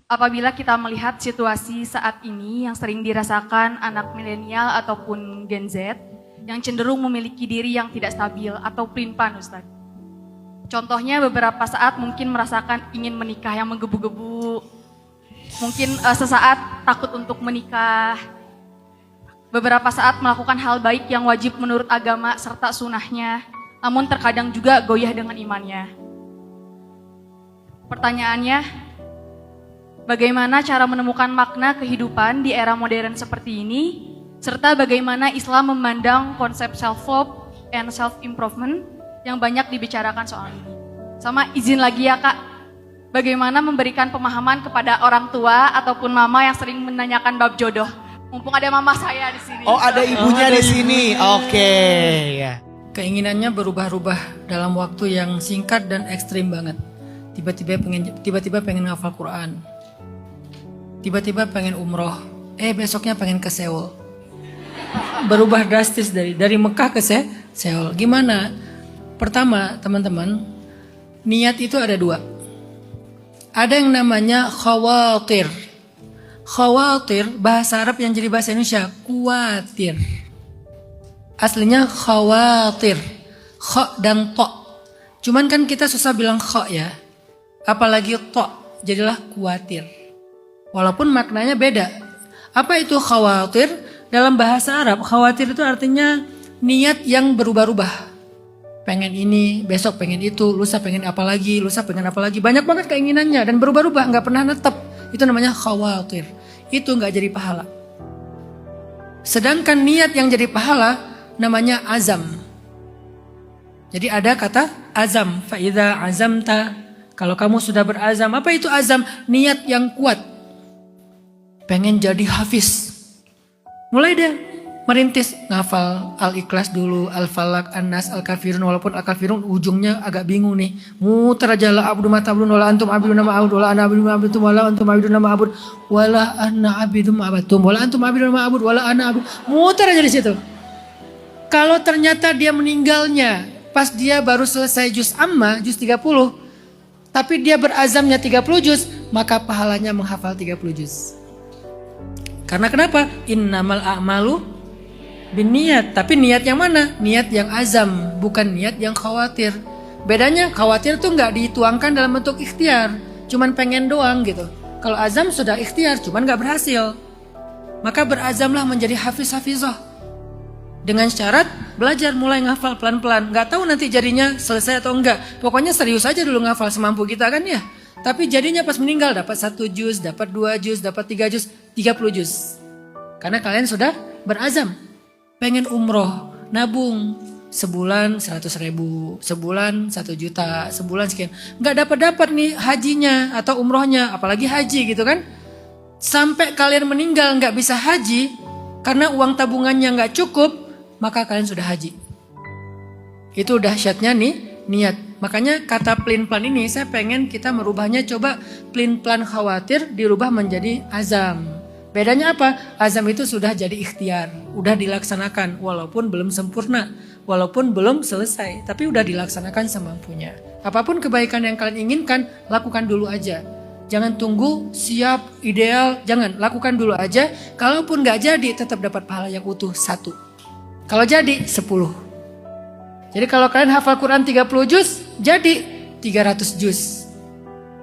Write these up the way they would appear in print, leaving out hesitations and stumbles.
Apabila kita melihat situasi saat ini yang sering dirasakan anak milenial ataupun Gen Z yang cenderung memiliki diri yang tidak stabil atau pelin-pelan, Ustaz. Contohnya beberapa saat mungkin merasakan ingin menikah yang menggebu-gebu, mungkin sesaat takut untuk menikah, beberapa saat melakukan hal baik yang wajib menurut agama serta sunnahnya, namun terkadang juga goyah dengan imannya. Pertanyaannya, bagaimana cara menemukan makna kehidupan di era modern seperti ini, serta bagaimana Islam memandang konsep self-love and self-improvement yang banyak dibicarakan soal ini. Sama izin lagi ya Kak, bagaimana memberikan pemahaman kepada orang tua ataupun mama yang sering menanyakan bab jodoh. Mumpung ada mama saya di sini. Oh, ada ibunya di sini. Oke, ya. Keinginannya berubah-ubah dalam waktu yang singkat dan ekstrim banget. Tiba-tiba pengen ngafal Quran. Tiba-tiba pengen umroh. Besoknya pengen ke Seoul. Berubah drastis dari Mekah ke Seoul. Gimana? Pertama, teman-teman, niat itu ada dua. Ada yang namanya khawatir. Khawatir, bahasa Arab yang jadi bahasa Indonesia, kuatir. Aslinya khawatir. Kha dan to. Cuman kan kita susah bilang kha ya. Apalagi to, jadilah kuatir. Walaupun maknanya beda. Apa itu khawatir? Dalam bahasa Arab, khawatir itu artinya niat yang berubah-ubah. Pengen ini, besok pengen itu, lusa pengen apa lagi, lusa pengen apa lagi. Banyak banget keinginannya dan berubah-ubah, nggak pernah netep. Itu namanya khawatir. Itu nggak jadi pahala. Sedangkan niat yang jadi pahala namanya azam. Jadi ada kata azam. Fa'idha azamta. Kalau kamu sudah berazam, apa itu azam? Niat yang kuat. Pengen jadi hafiz. Mulai deh merintis ngafal Al-Ikhlas dulu, Al-Falaq, An-Nas, Al-Kafirun. Walaupun Al-Kafirun ujungnya agak bingung nih. Muter aja la abdu mata abdun wala antum abidun nama abud wala ana abidun abidun wala antum abidun nama abud wala ana abidun abatum wala antum abidun nama abud wala ana abid. Muter aja di situ. Kalau ternyata dia meninggalnya pas dia baru selesai juz amma, juz 30, tapi dia berazamnya 30 juz, maka pahalanya menghafal 30 juz. Karena kenapa? Innamal a'malu binniat. Tapi niat yang mana? Niat yang azam, bukan niat yang khawatir. Bedanya khawatir tuh nggak dituangkan dalam bentuk ikhtiar, cuman pengen doang gitu. Kalau azam sudah ikhtiar, cuman nggak berhasil. Maka berazamlah menjadi hafiz-hafizah. Dengan syarat belajar mulai ngafal pelan-pelan. Nggak tahu nanti jadinya selesai atau enggak. Pokoknya serius aja dulu ngafal semampu kita kan ya. Tapi jadinya pas meninggal dapat 1 juz, dapat 2 juz, dapat 3 juz, 30 juz. Karena kalian sudah berazam. Pengen umroh, nabung. Sebulan 100 ribu, sebulan 1 juta, sebulan sekian. Nggak dapat nih hajinya atau umrohnya, apalagi haji gitu kan. Sampai kalian meninggal nggak bisa haji, karena uang tabungannya nggak cukup, maka kalian sudah haji. Itu dahsyatnya nih niat. Makanya kata pelin-pelan ini saya pengen kita merubahnya, coba pelin-pelan khawatir dirubah menjadi azam. Bedanya apa? Azam itu sudah jadi ikhtiar, udah dilaksanakan walaupun belum sempurna, walaupun belum selesai, tapi udah dilaksanakan semampunya. Apapun kebaikan yang kalian inginkan, lakukan dulu aja. Jangan tunggu siap, ideal, jangan, lakukan dulu aja. Kalaupun gak jadi tetap dapat pahala yang utuh 1. Kalau jadi 10. Jadi kalau kalian hafal Quran 30 juz, jadi 300 juz.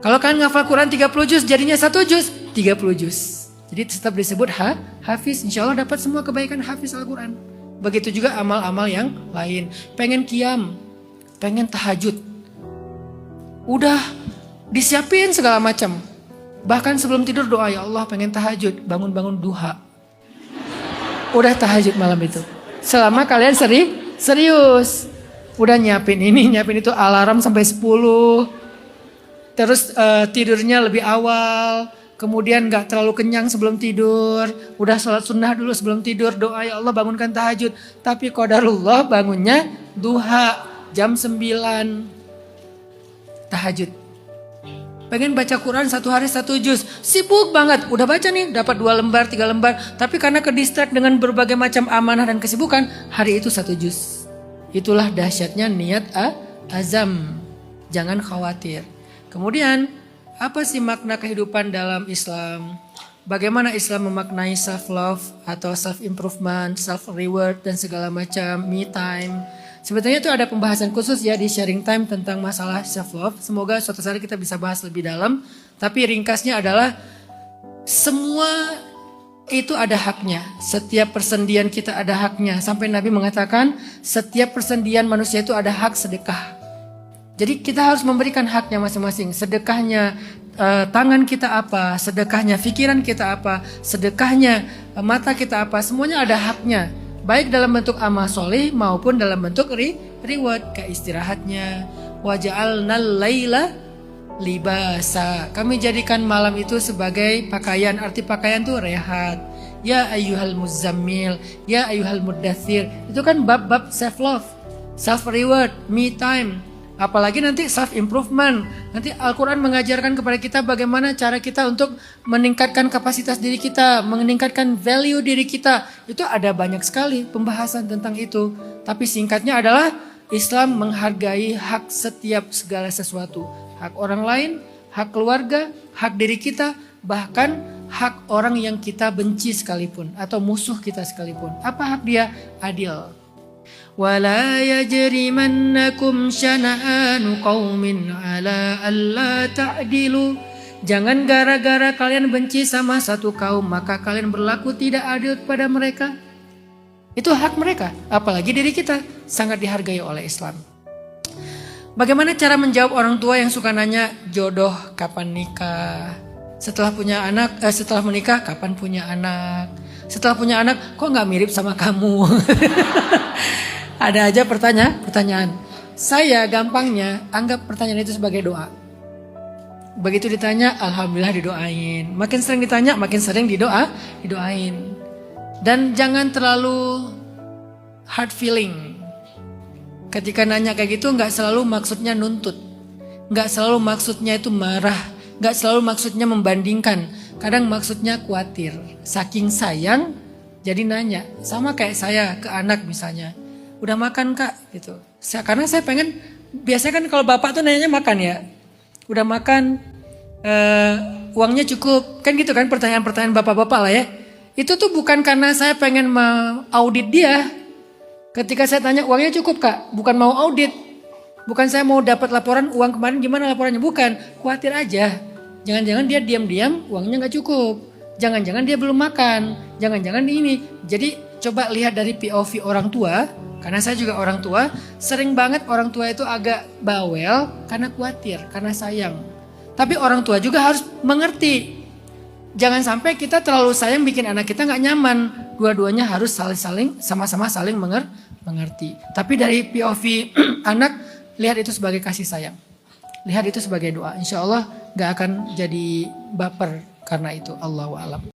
Kalau kalian hafal Quran 30 juz, jadinya 1 juz, 30 juz. Jadi tetap disebut hafiz. Insya Allah dapat semua kebaikan hafiz Al-Quran. Begitu juga amal-amal yang lain. Pengen qiyam, pengen tahajud. Udah disiapin segala macam. Bahkan sebelum tidur doa, ya Allah pengen tahajud, bangun-bangun duha. Udah tahajud malam itu. Selama kalian serius. Udah nyiapin ini, nyiapin itu, alarm sampai 10. Terus tidurnya lebih awal. Kemudian gak terlalu kenyang sebelum tidur. Udah sholat sunnah dulu sebelum tidur. Doa ya Allah bangunkan tahajud. Tapi qadarullah bangunnya duha jam 9. Tahajud. Pengen baca Quran 1 hari 1 juz. Sibuk banget. Udah baca nih dapat 2 lembar 3 lembar. Tapi karena kedistract dengan berbagai macam amanah dan kesibukan. Hari itu 1 juz. Itulah dahsyatnya niat azam. Jangan khawatir. Kemudian apa sih makna kehidupan dalam Islam? Bagaimana Islam memaknai self love atau self improvement, self reward dan segala macam, me time. Sebetulnya itu ada pembahasan khusus ya di sharing time tentang masalah self love. Semoga suatu saat kita bisa bahas lebih dalam. Tapi ringkasnya adalah semua itu ada haknya. Setiap persendian kita ada haknya. Sampai Nabi mengatakan setiap persendian manusia itu ada hak sedekah. Jadi kita harus memberikan haknya masing-masing. Sedekahnya tangan kita apa, sedekahnya pikiran kita apa, sedekahnya mata kita apa, semuanya ada haknya. Baik dalam bentuk amal soleh maupun dalam bentuk reward, kayak istirahatnya. Waja'alnal laila libasa. Kami jadikan malam itu sebagai pakaian. Arti pakaian itu rehat. Ya ayyuhal muzammil, ya ayyuhal muddathir. Itu kan bab-bab self love, self reward, me time. Apalagi nanti self improvement. Nanti Al-Quran mengajarkan kepada kita bagaimana cara kita untuk meningkatkan kapasitas diri kita, meningkatkan value diri kita. Itu ada banyak sekali pembahasan tentang itu. Tapi singkatnya adalah Islam menghargai hak setiap segala sesuatu. Hak orang lain, hak keluarga, hak diri kita, bahkan hak orang yang kita benci sekalipun atau musuh kita sekalipun. Apa hak dia? Adil. وَلَا يَجْرِمَنَّكُمْ شَنَآنُ قَوْمٍ عَلَىٰ أَلَّا تَعْدِلُوا. Jangan gara-gara kalian benci sama satu kaum maka kalian berlaku tidak adil kepada mereka. Itu hak mereka, apalagi diri kita sangat dihargai oleh Islam. Bagaimana cara menjawab orang tua yang suka nanya jodoh kapan nikah? Setelah punya anak, setelah menikah kapan punya anak? Setelah punya anak kok nggak mirip sama kamu? Ada aja pertanyaan. Saya gampangnya anggap pertanyaan itu sebagai doa. Begitu ditanya, alhamdulillah didoain. Makin sering ditanya, makin sering didoain. Dan jangan terlalu hard feeling. Ketika nanya kayak gitu, nggak selalu maksudnya nuntut, nggak selalu maksudnya itu marah, nggak selalu maksudnya membandingkan. Kadang maksudnya khawatir, saking sayang, jadi nanya. Sama kayak saya ke anak misalnya. Udah makan kak gitu. Karena saya pengen, biasanya kan kalau bapak tuh nanyanya makan ya. Udah makan, uangnya cukup. Kan gitu kan pertanyaan-pertanyaan bapak-bapak lah ya. Itu tuh bukan karena saya pengen mengaudit dia. Ketika saya tanya uangnya cukup kak, bukan mau audit. Bukan saya mau dapat laporan uang kemarin gimana laporannya. Bukan, khawatir aja. Jangan-jangan dia diam-diam uangnya gak cukup. Jangan-jangan dia belum makan. Jangan-jangan ini. Jadi coba lihat dari POV orang tua. Karena saya juga orang tua, sering banget orang tua itu agak bawel karena khawatir, karena sayang. Tapi orang tua juga harus mengerti. Jangan sampai kita terlalu sayang bikin anak kita gak nyaman. Dua-duanya harus sama-sama saling mengerti. Tapi dari POV anak, lihat itu sebagai kasih sayang. Lihat itu sebagai doa. Insya Allah gak akan jadi baper karena itu. Allahu a'lam.